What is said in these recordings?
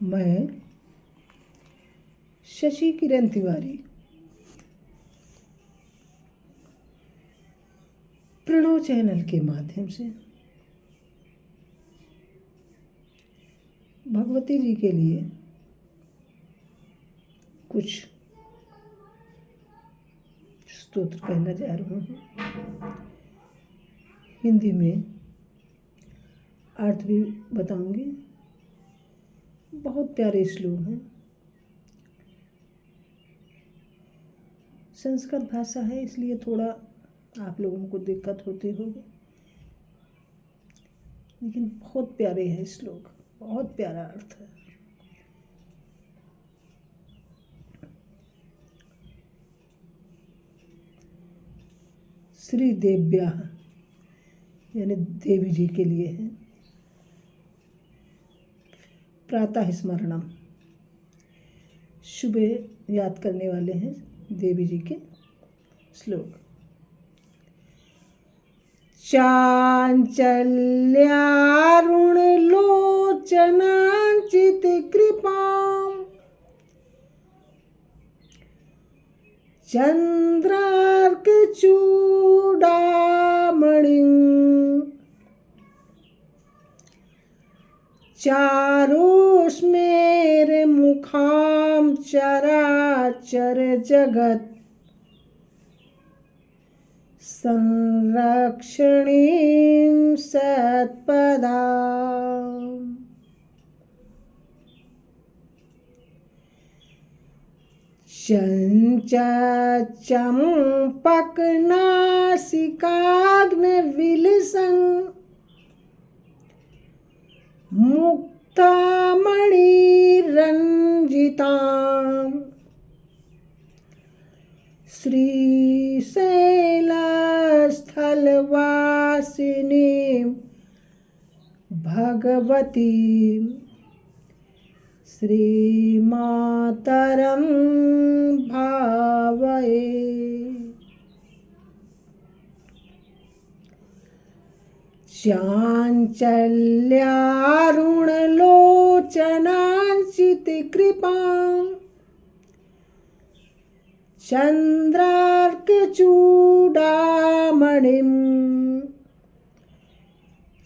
मैं शशि किरण तिवारी प्रणव चैनल के माध्यम से भगवती जी के लिए कुछ स्तोत्र कहना जा रहा हूँ। हिंदी में अर्थ भी बताऊंगी। बहुत प्यारे श्लोक हैं। संस्कृत भाषा है इसलिए थोड़ा आप लोगों को दिक्कत होती होगी, लेकिन बहुत प्यारे हैं श्लोक, बहुत प्यारा अर्थ है। श्री देव्या यानी देवी जी के लिए है। प्रातः स्मरणम, सुबह याद करने वाले हैं देवी जी के श्लोक। चांचल्यारुण लोचनांचित कृपाम चंद्रार्क चूड़ामणिं चारोस्मेर मुखाम चराचर जगत संरक्षणीं सत्पदा। चंचम्पकनासिकाग्निविलसन् मुक्तामणिरञ्जिताम् श्रीशैलस्थलवासिनीं भगवतीं श्रीमातरं भावये। चांचल्यारुणलोचनांचितकृपां चंद्रार्कचूड़ामणिं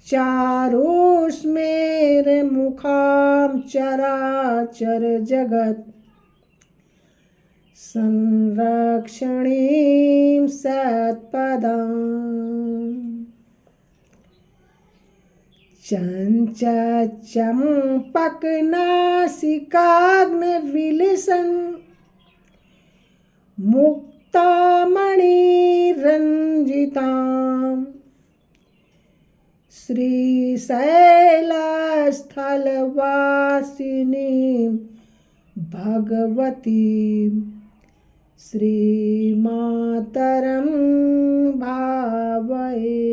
चारोस्मेरमुखां चराचर जगत संरक्षणीं सत्पदाम्। चंचम्पकनासिकाग्निविलसन् मुक्तामणिरञ्जिताम् श्रीशैलस्थलवासिनीं भगवतीं श्रीमातरं भावये।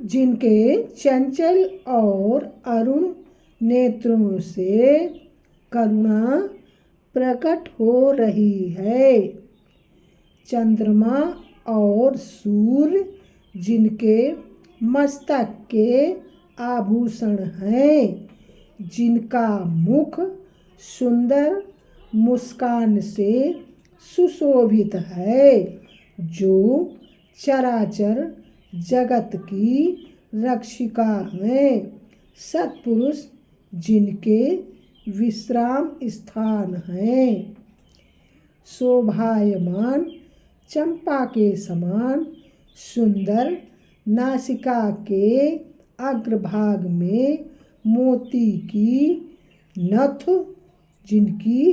जिनके चंचल और अरुण नेत्रों से करुणा प्रकट हो रही है। चंद्रमा और सूर्य जिनके मस्तक के आभूषण हैं, जिनका मुख सुंदर मुस्कान से सुशोभित है, जो चराचर जगत की रक्षिका हैं। सत्पुरुष जिनके विश्राम स्थान हैं, शोभायमान चंपा के समान सुंदर नासिका के अग्रभाग में मोती की नथ जिनकी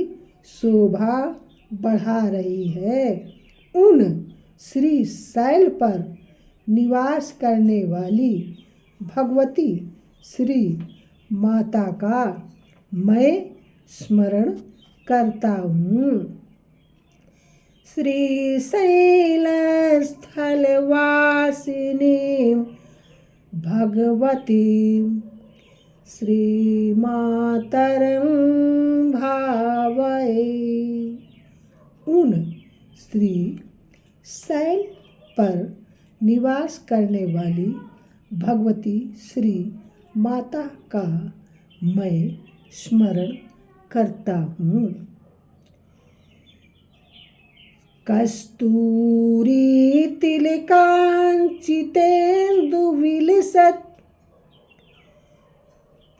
शोभा बढ़ा रही है, उन श्री शैल पर निवास करने वाली भगवती श्री माता का मैं स्मरण करता हूँ। श्रीशैलस्थलवासिनीं भगवतीं श्रीमातरं भावये। उन श्री शैल पर निवास करने वाली भगवती श्री माता का मैं स्मरण करता हूँ। कस्तूरी तिलकाञ्चितेन्दुविलसत्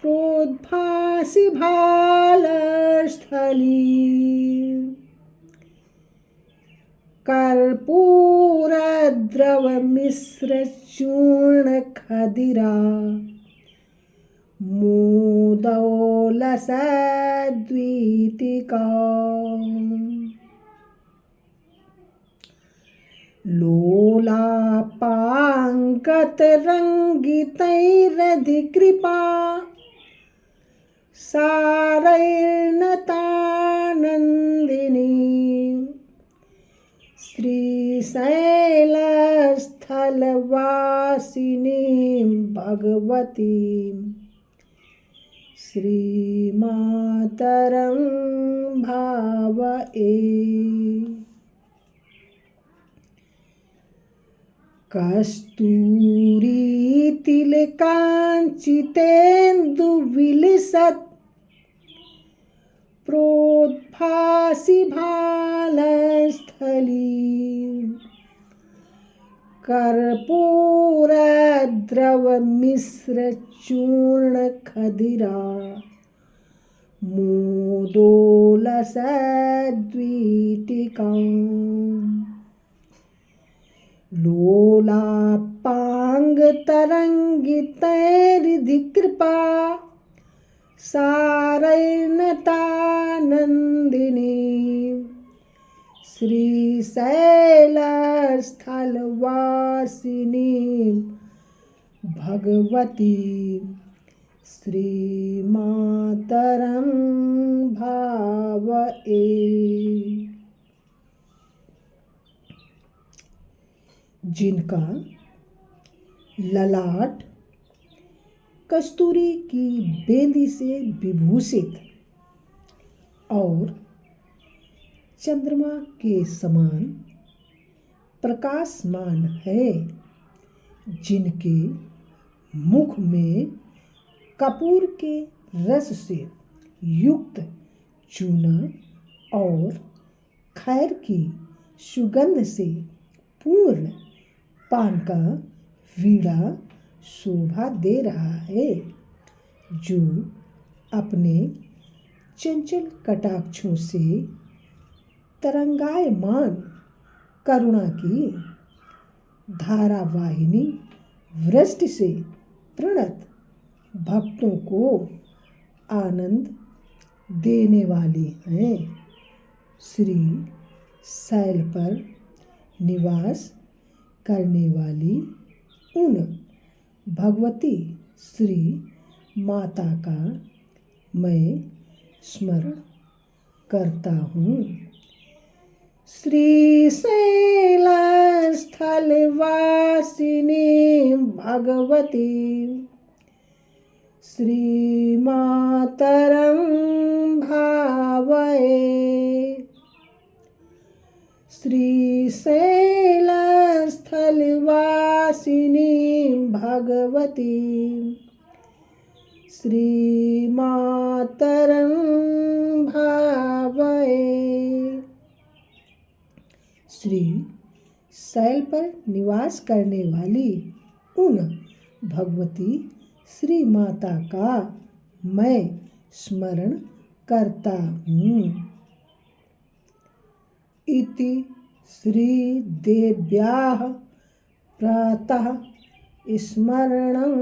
प्रोद्भासि भालस्थली कर्पूरद्रवमिश्रचूर्णखदिरा मोदौलसद्वीतिका लोलापाङ्गतरङ्गितैरधिकृपा सारैर्नतानन्दिनी श्रीशैलस्थलवासिनीं भगवतीं श्रीमातरं भावये। कस्तूरी तिलकाञ्चितेन्दुविलसत् प्रोद्भासि भालस्थली कर्पूरद्रवमिश्रचूर्णखदिरा मोदोलसद्वीतिका लोलापाङ्गतरङ्गितैरधिकृपा सारैर्नतानन्दिनी श्रीशैलस्थलवासिनीं भगवतीं श्रीमातरं भावये। जिनका ललाट कस्तूरी की बेंदी से विभूषित और चंद्रमा के समान प्रकाशमान है, जिनके मुख में कपूर के रस से युक्त चूना और खैर की सुगंध से पूर्ण पान का वीड़ा शोभा दे रहा है, जो अपने चंचल कटाक्षों से तरंगायमान करुणा की धारावाहिनी वृष्टि से प्रणत भक्तों को आनंद देने वाली हैं। श्री शैल पर निवास करने वाली उन भगवती श्री माता का मैं स्मरण करता हूँ। श्रीशैलस्थलवासिनीं भगवतीं श्रीमातरं भावये। श्रीशैलस्थलवासिनीं भगवतीं श्रीमातरं भावये। श्री शैल पर निवास करने वाली उन भगवती श्री माता का मैं स्मरण करता हूँ। इति श्री देव्याः प्रातः स्मरणं।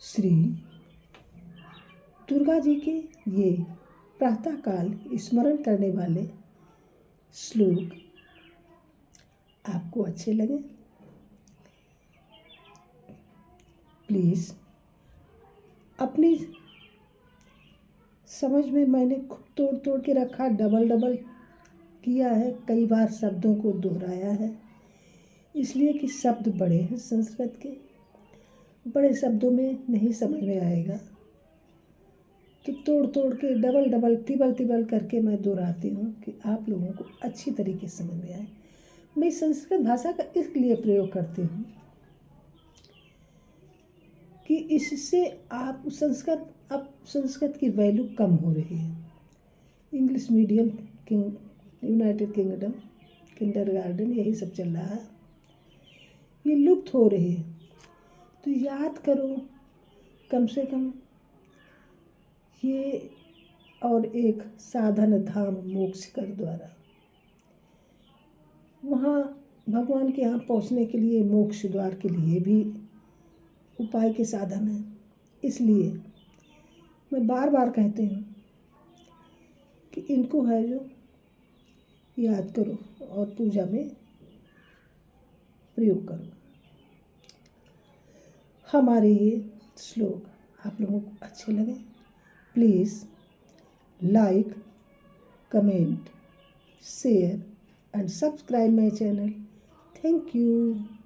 श्री दुर्गा जी के ये प्रातःकाल स्मरण करने वाले श्लोक आपको अच्छे लगे, प्लीज़ अपनी समझ में मैंने खूब तोड़ तोड़ के रखा, डबल डबल किया है, कई बार शब्दों को दोहराया है, इसलिए कि शब्द बड़े हैं संस्कृत के, बड़े शब्दों में नहीं समझ में आएगा, तो तोड़ तोड़ के डबल डबल तिबल तिबल करके मैं दोहराती हूँ कि आप लोगों को अच्छी तरीके से समझ में आए। मैं संस्कृत भाषा का इसलिए प्रयोग करती हूँ कि इससे आप संस्कृत की वैल्यू कम हो रही है। English medium United kingdom kindergarten यही सब चल रहा है, ये लुप्त हो रही है। तो याद करो कम से कम ये, और एक साधन धाम मोक्ष कर द्वारा, वहाँ भगवान के यहाँ पहुँचने के लिए मोक्ष द्वार के लिए भी उपाय के साधन हैं। इसलिए मैं बार बार कहती हूँ कि इनको है जो याद करो और पूजा में प्रयोग करो। हमारे ये श्लोक आप लोगों को अच्छे लगे, please like, comment, share and subscribe my channel. Thank you.